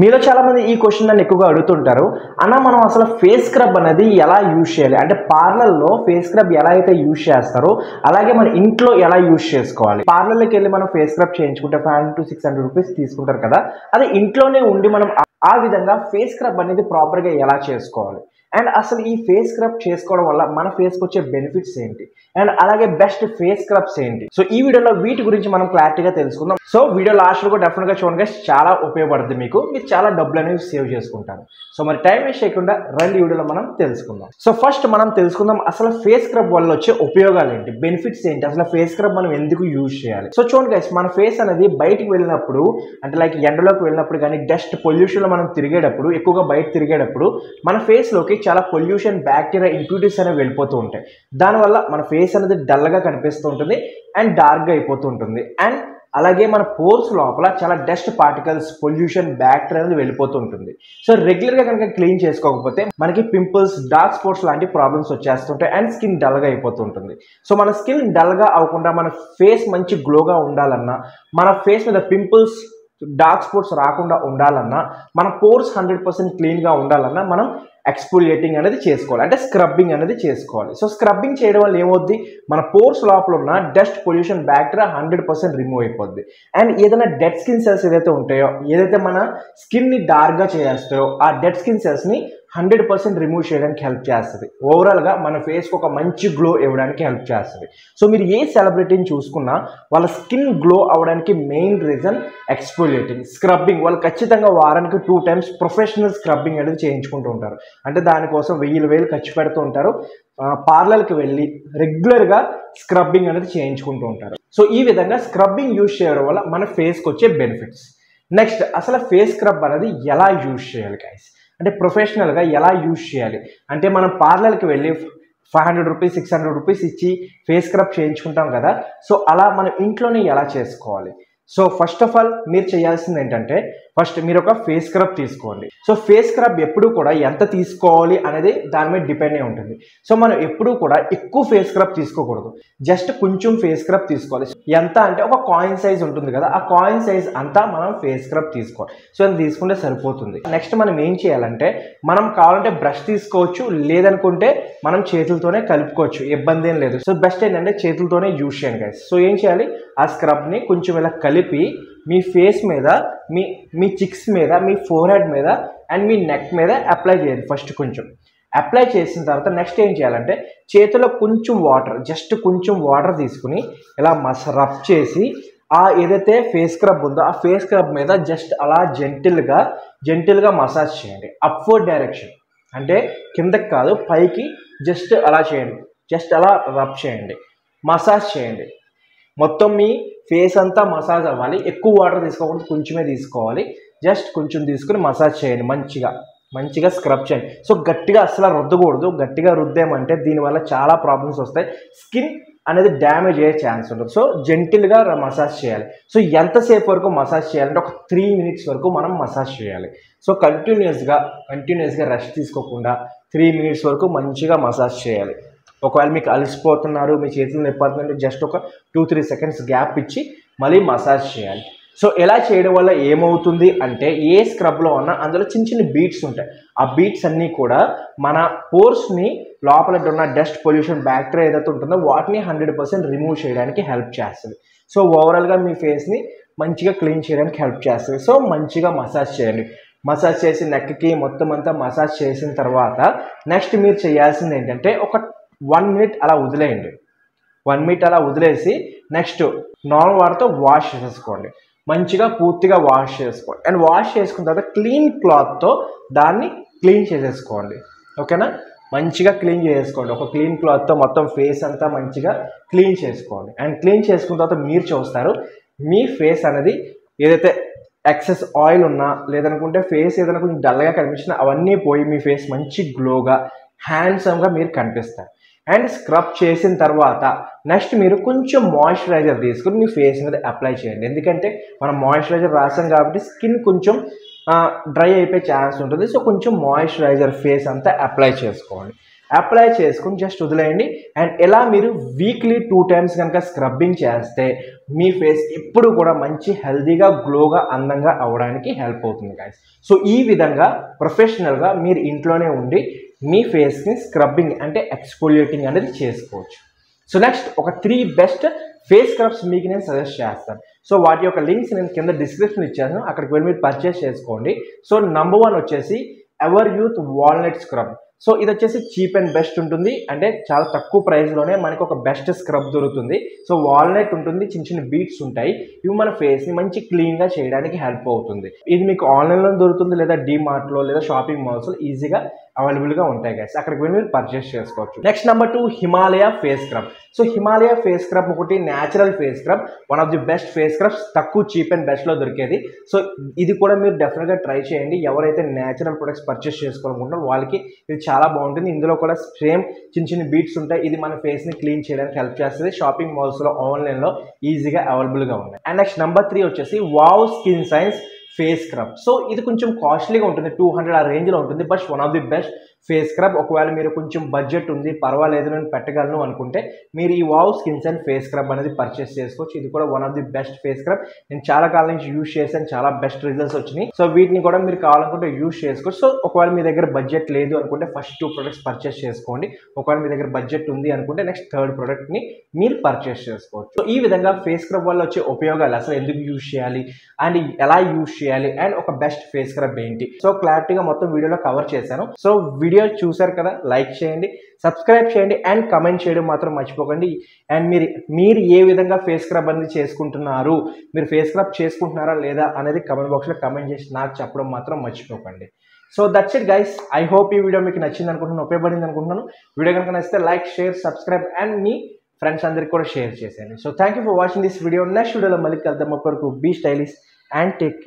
మీలో చాలా మంది ఈ క్వశ్చన్ నన్ను ఎక్కువగా అడుగుతుంటారు. అన్న మనం అసలు ఫేస్ స్క్రబ్ అనేది ఎలా యూజ్ చేయాలి? అంటే పార్లర్‌లో ఫేస్ స్క్రబ్ ఎలా అయితే యూజ్ చేస్తారో అలాగే మన ఇంట్లో ఎలా యూజ్ చేసుకోవాలి? పార్లర్‌లోకి వెళ్లి మనం ఫేస్ స్క్రబ్ చేయించుకుంటే 500-600 రూపీస్ తీసుకుంటారు కదా! అదే ఇంట్లోనే ఉండి మనం ఆ విధంగా ఫేస్ స్క్రబ్ అనేది ప్రాపర్‌గా ఎలా చేసుకోవాలి? అండ్ అసలు ఈ ఫేస్ స్క్రబ్ చేసుకోవడం వల్ల మన ఫేస్‌కి వచ్చే బెనిఫిట్స్ ఏంటి? అండ్ అలాగే బెస్ట్ ఫేస్ స్క్రబ్స్ ఏంటి? సో ఈ వీడియోలో వీటి గురించి మనం క్లారిటీగా తెలుసుకుందాం. సో వీడియో లాస్ట్ వరకు డెఫినెట్‌గా చూడండి గైస్, చాలా ఉపయోగపడుతుంది మీకు. మీరు చాలా డబ్బులు అనేవి సేవ్ చేసుకుంటారు. సో మరి టైం వేస్ట్ చేయకుండా రండి వీడియోలో మనం తెలుసుకుందాం. సో ఫస్ట్ మనం తెలుసుకుందాం అసలు ఫేస్ స్క్రబ్ వల్ల వచ్చే ఉపయోగాలు ఏంటి? బెనిఫిట్స్ ఏంటి? అసలు ఫేస్ స్క్రబ్ మనం ఎందుకు యూజ్ చేయాలి? సో చూడండి గైస్, మన ఫేస్ అనేది బయటికి వెళ్ళినప్పుడు అంటే లైక్ ఎండలోకి వెళ్ళినప్పుడు కానీ డస్ట్ పొల్యూషన్లో మనం తిరిగేటప్పుడు ఎక్కువగా బయట తిరిగేటప్పుడు మన ఫేస్లోకి చాలా పొల్యూషన్ బ్యాక్టీరియా ఇంప్యూరిటీస్ అనేవి వెళ్ళిపోతూ ఉంటాయి. దానివల్ల మన ఫేస్ అనేది డల్గా కనిపిస్తూ ఉంటుంది అండ్ డార్క్గా అయిపోతూ ఉంటుంది. అండ్ అలాగే మన పోర్స్ లోపల చాలా డస్ట్ పార్టికల్స్ పొల్యూషన్ బ్యాక్టీరియా అనేది వెళ్ళిపోతూ ఉంటుంది. సో రెగ్యులర్గా కనుక క్లీన్ చేసుకోకపోతే మనకి పింపుల్స్ డార్క్ స్పాట్స్ లాంటి ప్రాబ్లమ్స్ వచ్చేస్తుంటాయి అండ్ స్కిన్ డల్గా అయిపోతూ ఉంటుంది. సో మన స్కిన్ డల్గా అవ్వకుండా మన ఫేస్ మంచి గ్లోగా ఉండాలన్నా, మన ఫేస్ మీద పింపుల్స్ డార్క్ స్పాట్స్ రాకుండా ఉండాలన్నా, మన పోర్స్ 100% క్లీన్గా ఉండాలన్నా మనం ఎక్స్ఫోలియేటింగ్ అనేది చేసుకోవాలి, అంటే స్క్రబ్బింగ్ అనేది చేసుకోవాలి. సో స్క్రబ్బింగ్ చేయడం వల్ల ఏమవుద్ది, మన పోర్స్ లోపల ఉన్న డస్ట్ పొల్యూషన్ బ్యాక్టీరియా 100% రిమూవ్ అయిపోద్ది. అండ్ ఏదైనా డెడ్ స్కిన్ సెల్స్ ఏదైతే ఉంటాయో, ఏదైతే మన స్కిన్ని డార్క్గా చేస్తాయో ఆ డెడ్ స్కిన్ సెల్స్ని 100% రిమూవ్ చేయడానికి హెల్ప్ చేస్తుంది. ఓవరాల్గా మన ఫేస్కి ఒక మంచి గ్లో ఇవ్వడానికి హెల్ప్ చేస్తుంది. సో మీరు ఏ సెలబ్రిటీని చూసుకున్నా వాళ్ళ స్కిన్ గ్లో అవ్వడానికి మెయిన్ రీజన్ ఎక్స్ఫోలియేటింగ్, స్క్రబ్బింగ్. వాళ్ళు ఖచ్చితంగా వారానికి 2 times ప్రొఫెషనల్ స్క్రబ్బింగ్ అనేది చేయించుకుంటూ ఉంటారు. అంటే దానికోసం వేలు ఖర్చు పెడుతూ ఉంటారు. పార్లర్కి వెళ్ళి రెగ్యులర్గా స్క్రబ్బింగ్ అనేది చేయించుకుంటూ ఉంటారు. సో ఈ విధంగా స్క్రబ్బింగ్ యూజ్ చేయడం వల్ల మన ఫేస్కి వచ్చే బెనిఫిట్స్. నెక్స్ట్ అసలు ఫేస్ స్క్రబ్ అనేది ఎలా యూజ్ చేయాలి గైస్? అంటే ప్రొఫెషనల్గా ఎలా యూజ్ చేయాలి అంటే మనం పార్లర్కి వెళ్ళి 500 రూపీస్ 600 రూపీస్ ఇచ్చి ఫేస్ స్క్రబ్ చేయించుకుంటాం కదా. సో అలా మనం ఇంట్లోనే ఎలా చేసుకోవాలి? సో ఫస్ట్ ఆఫ్ ఆల్ మీరు చేయాల్సింది ఏంటంటే ఫస్ట్ మీరు ఒక ఫేస్ స్క్రబ్ తీసుకోండి. సో ఫేస్ స్క్రబ్ ఎప్పుడు కూడా ఎంత తీసుకోవాలి అనేది దాని మీద డిపెండ్ అయి ఉంటుంది. సో మనం ఎప్పుడూ కూడా ఎక్కువ ఫేస్ స్క్రబ్ తీసుకోకూడదు, జస్ట్ కొంచెం ఫేస్ స్క్రబ్ తీసుకోవాలి. ఎంత అంటే ఒక కాయిన్ సైజ్ ఉంటుంది కదా, ఆ కాయిన్ సైజ్ అంతా మనం ఫేస్ స్క్రబ్ తీసుకోవాలి. సో అది తీసుకుంటే సరిపోతుంది. నెక్స్ట్ మనం ఏం చేయాలంటే మనం కావాలంటే బ్రష్ తీసుకోవచ్చు, లేదనుకుంటే మనం చేతులతోనే కలుపుకోవచ్చు, ఇబ్బంది ఏం లేదు. సో బెస్ట్ ఏంటంటే చేతులతోనే యూజ్ చేయండి గైస్. సో ఏం చేయాలి, ఆ స్క్రబ్ని కొంచెం ఇలా కలిపి మీ ఫేస్ మీద, మీ చిక్స్ మీద, మీ ఫోర్హెడ్ మీద అండ్ మీ నెక్ మీద అప్లై చేయండి. ఫస్ట్ కొంచెం అప్లై చేసిన తర్వాత నెక్స్ట్ ఏం చేయాలంటే చేతిలో కొంచెం వాటర్, జస్ట్ కొంచెం వాటర్ తీసుకుని ఇలా రబ్ చేసి ఆ ఏదైతే ఫేస్ స్క్రబ్ ఉందో ఆ ఫేస్ స్క్రబ్ మీద జస్ట్ అలా జెంటిల్గా మసాజ్ చేయండి. అప్వర్డ్ డైరెక్షన్ అంటే కిందకి కాదు పైకి, జస్ట్ అలా చేయండి. జస్ట్ అలా రబ్ చేయండి, మసాజ్ చేయండి. మొత్తం మీ ఫేస్ అంతా మసాజ్ అవ్వాలి. ఎక్కువ వాటర్ తీసుకోకూడదు, కొంచెమే తీసుకోవాలి. జస్ట్ కొంచెం తీసుకుని మసాజ్ చేయండి, మంచిగా స్క్రబ్ చేయండి. సో గట్టిగా అసలు రుద్దకూడదు. గట్టిగా రుద్దేమంటే దీనివల్ల చాలా ప్రాబ్లమ్స్ వస్తాయి, స్కిన్ అనేది డ్యామేజ్ అయ్యే ఛాన్స్ ఉంటుంది. సో జెంటిల్గా మసాజ్ చేయాలి. సో ఎంతసేపు వరకు మసాజ్ చేయాలంటే ఒక 3 minutes వరకు మనం మసాజ్ చేయాలి. సో కంటిన్యూస్గా రెస్ట్ తీసుకోకుండా 3 minutes వరకు మంచిగా మసాజ్ చేయాలి. ఒకవేళ మీకు అలసిపోతున్నారు, మీ చేతులు నొప్పుతుందంటే జస్ట్ ఒక 2-3 seconds గ్యాప్ ఇచ్చి మళ్ళీ మసాజ్ చేయాలి. సో ఎలా చేయడం వల్ల ఏమవుతుంది అంటే ఏ స్క్రబ్లో ఉన్నా అందులో చిన్న బీట్స్ ఉంటాయి. ఆ బీట్స్ అన్నీ కూడా మన పోర్స్ని, లోపల ఉన్న డస్ట్ పొల్యూషన్ బ్యాక్టీరియా ఏదైతే ఉంటుందో వాటిని 100% రిమూవ్ చేయడానికి హెల్ప్ చేస్తుంది. సో ఓవరాల్గా మీ ఫేస్ని మంచిగా క్లీన్ చేయడానికి హెల్ప్ చేస్తుంది. సో మంచిగా మసాజ్ చేయండి. మసాజ్ చేసి నెక్కి మొత్తం అంతా మసాజ్ చేసిన తర్వాత నెక్స్ట్ మీరు చేయాల్సింది ఏంటంటే ఒక 1 minute అలా వదిలేయండి. 1 minute అలా వదిలేసి నెక్స్ట్ నార్మల్ వాటర్తో వాష్ చేసేసుకోండి. మంచిగా పూర్తిగా వాష్ చేసుకోండి. అండ్ వాష్ చేసుకున్న తర్వాత క్లీన్ క్లాత్తో దాన్ని క్లీన్ చేసేసుకోండి. ఓకేనా, మంచిగా క్లీన్ చేసుకోండి. ఒక క్లీన్ క్లాత్తో మొత్తం ఫేస్ అంతా మంచిగా క్లీన్ చేసుకోండి. అండ్ క్లీన్ చేసుకున్న తర్వాత మీరు చూస్తారు మీ ఫేస్ అనేది ఏదైతే ఎక్సెస్ ఆయిల్ ఉన్నా, లేదనుకుంటే ఫేస్ ఏదైనా కొంచెం డల్గా కనిపించినా అవన్నీ పోయి మీ ఫేస్ మంచి గ్లోగా హ్యాండ్సమ్గా మీరు కనిపిస్తారు. అండ్ స్క్రబ్ చేసిన తర్వాత నెక్స్ట్ మీరు కొంచెం మాయిశ్చరైజర్ తీసుకుని మీ ఫేస్ మీద అప్లై చేయండి. ఎందుకంటే మనం మాయిశ్చరైజర్ రాసాం కాబట్టి స్కిన్ కొంచెం డ్రై అయిపోయే ఛాన్స్ ఉంటుంది. సో కొంచెం మాయిశ్చరైజర్ ఫేస్ అంతా అప్లై చేసుకోండి. అప్లై చేసుకుని జస్ట్ వదిలేయండి. అండ్ ఎలా మీరు వీక్లీ 2 times కనుక స్క్రబ్బింగ్ చేస్తే మీ ఫేస్ ఎప్పుడు కూడా మంచి హెల్దీగా గ్లోగా అందంగా అవ్వడానికి హెల్ప్ అవుతుంది గైస్. సో ఈ విధంగా ప్రొఫెషనల్గా మీరు ఇంట్లోనే ఉండి మీ ఫేస్ని స్క్రబ్బింగ్ అంటే ఎక్స్ఫోలియేటింగ్ అనేది చేసుకోవచ్చు. సో నెక్స్ట్ ఒక 3 బెస్ట్ ఫేస్ స్క్రబ్స్ మీకు నేను సజెస్ట్ చేస్తాను. సో వాటి యొక్క లింక్స్ నేను కింద డిస్క్రిప్షన్ ఇచ్చాను, అక్కడికి వెళ్ళి మీరు పర్చేస్ చేసుకోండి. సో నంబర్ 1 వచ్చేసి ever youth walnut scrub. So ఇది వచ్చేసి చీప్ అండ్ బెస్ట్ ఉంటుంది, అంటే చాలా తక్కువ ప్రైస్లోనే మనకు ఒక బెస్ట్ స్క్రబ్ దొరుకుతుంది. సో వాల్నట్ ఉంటుంది, చిన్న చిన్న బీట్స్ ఉంటాయి, ఇవి మన ఫేస్ని మంచి క్లీన్గా చేయడానికి హెల్ప్ అవుతుంది. ఇది మీకు ఆన్లైన్లో దొరుకుతుంది, లేదా డీమార్ట్లో లేదా షాపింగ్ మాల్స్లో ఈజీగా అవైలబుల్గా ఉంటాయి గైస్, అక్కడికి వెళ్ళి మీరు పర్చేస్ చేసుకోవచ్చు. Next number 2 Himalaya face scrub. So Himalaya face scrub ఒకటి natural face scrub, one of the best face scrubs, తక్కువ చీప్ అండ్ బెస్ట్లో దొరికేది. సో ఇది కూడా మీరు డెఫినెట్గా ట్రై చేయండి. ఎవరైతే న్యాచురల్ ప్రొడక్ట్స్ పర్చేస్ చేసుకోవాలనుకుంటారో వాళ్ళకి ఇది చాలా బాగుంటుంది. ఇందులో కూడా సేమ్ చిన్న చిన్న బీట్స్ ఉంటాయి, ఇది మన ఫేస్ని క్లీన్ చేయడానికి హెల్ప్ చేస్తుంది. షాపింగ్ మాల్స్లో ఆన్లైన్లో ఈజీగా అవైలబుల్గా ఉన్నాయి. అండ్ నెక్స్ట్ నెంబర్ 3 వచ్చేసి wow skin science face scrub. So ఇది కొంచెం కాస్ట్లీగా ఉంటుంది, 200 ఆ రేంజ్లో ఉంటుంది, but one of the best face scrub. ఒకవేళ మీరు కొంచెం బడ్జెట్ ఉంది, పర్వాలేదు నేను పెట్టగలను అనుకుంటే మీరు ఈ wow skin and face scrub అనేది పర్చేస్ చేసుకోవచ్చు. ఇది కూడా one of the best face scrub, నేను చాలా కాలం నుంచి యూజ్ చేశాను, చాలా బెస్ట్ రిజల్ట్స్ వచ్చినాయి. సో వీటిని కూడా మీరు కావాలనుకుంటే యూజ్ చేసుకోవచ్చు. సో ఒకవేళ మీ దగ్గర బడ్జెట్ లేదు అనుకుంటే ఫస్ట్ 2 ప్రొడక్ట్స్ పర్చేస్ చేసుకోండి. ఒకవేళ మీ దగ్గర బడ్జెట్ ఉంది అనుకుంటే నెక్స్ట్ 3rd ప్రోడక్ట్ని మీరు పర్చేస్ చేసుకోవచ్చు. సో ఈ విధంగా ఫేస్ స్క్రబ్ వల్ల వచ్చే ఉపయోగాలు, అసలు ఎందుకు యూజ్ చేయాలి అండ్ ఎలా యూజ్ చేయాలి అండ్ ఒక బెస్ట్ ఫేస్ స్క్రబ్ ఏంటి, సో క్లారిటీగా మొత్తం వీడియోలో కవర్ చేశాను. సో వీడియో చూసారు కదా, లైక్ చేయండి, సబ్స్క్రైబ్ చేయండి అండ్ కమెంట్ చేయడం మాత్రం మర్చిపోకండి. అండ్ మీరు ఏ విధంగా ఫేస్ స్క్రబ్ అనేది చేసుకుంటున్నారు, మీరు ఫేస్ స్క్రబ్ చేసుకుంటున్నారా లేదా అనేది కమెంట్ బాక్స్లో కమెంట్ చేసి నాకు చెప్పడం మాత్రం మర్చిపోకండి. So that's it guys, I hope ఈ వీడియో మీకు నచ్చింది అనుకుంటున్నాను, ఉపయోగపడింది అనుకుంటున్నాను. వీడియో కనుక నచ్చితే లైక్, షేర్, సబ్స్క్రైబ్ అండ్ మీ ఫ్రెండ్స్ అందరికి కూడా షేర్ చేసేయండి. So thank you for watching this video. Next వీడియోలో మళ్ళీ కలుద్దాం. అప్పటివరకు be stylish and take care.